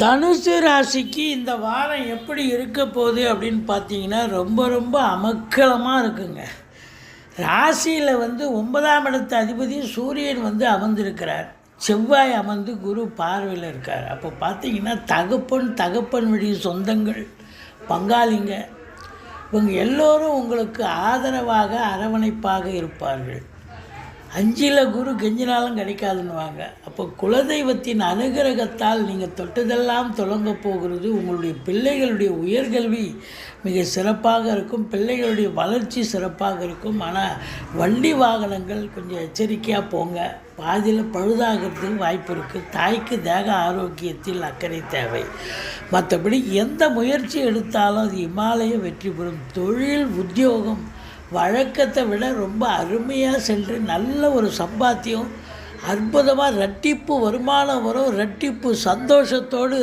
தனுசு ராசிக்கு இந்த வாரம் எப்படி இருக்க போகுது அப்படின்னு பார்த்தீங்கன்னா ரொம்ப ரொம்ப அமக்கலமாக இருக்குங்க. ராசியில் 9ஆம் இடத்து அதிபதி சூரியன் அமர்ந்திருக்கிறார். செவ்வாய் அமர்ந்து குரு பார்வையில் இருக்கார். அப்போ பார்த்தீங்கன்னா தகப்பன் வழி சொந்தங்கள், பங்காளிங்க, இவங்க எல்லோரும் உங்களுக்கு ஆதரவாக அரவணைப்பாக இருப்பார்கள். 5ல் குரு கெஞ்சினாலும் கிடைக்காதுன்னுவாங்க. அப்போ குலதெய்வத்தின் அனுகிரகத்தால் நீங்கள் தொட்டதெல்லாம் தொடங்க போகிறது. உங்களுடைய பிள்ளைகளுடைய உயர்கல்வி மிக சிறப்பாக இருக்கும். பிள்ளைகளுடைய வளர்ச்சி சிறப்பாக இருக்கும். ஆனால் வண்டி வாகனங்கள் கொஞ்சம் எச்சரிக்கையாக போங்க. பாதியில் பழுதாகிறதுக்கு வாய்ப்பு இருக்குது. தாய்க்கு தேக ஆரோக்கியத்தில் அக்கறை தேவை. மற்றபடி எந்த முயற்சி எடுத்தாலும் அது இமாலய வெற்றி பெறும். தொழில், உத்தியோகம் வழக்கத்தை விட ரொம்ப அருமையாக சென்று நல்ல ஒரு சம்பாத்தியம், அற்புதமாக இரட்டிப்பு வருமானம் வரும். இரட்டிப்பு சந்தோஷத்தோடு